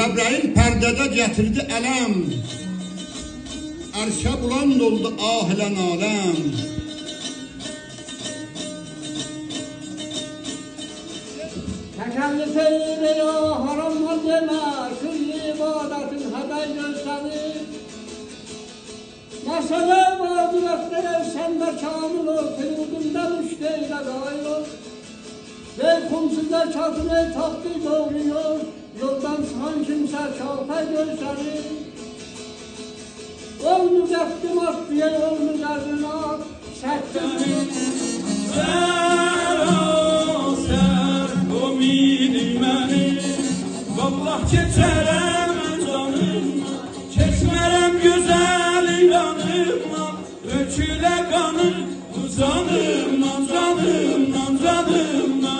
Cəbrail pərdədə gətirdi ələm, ərşə buland oldu ahilən aləm. Təkəllüf eyle ya haramlar deme, külli ibadetin haber gösterir. Mesele mağduretleri sende kamil ol, kıyıdında müşteyle dair ol. Ve kumsuzda çatını tahtı doğruyor, yoldan çıkan kimse çarpar gösterir. Ol müzektim at diye ol müzeddin at, serttir. Vallah keçərəm canıma, keçmərəm gözəl ilanıma, dökülə qanım bu canıma, canıma, canıma.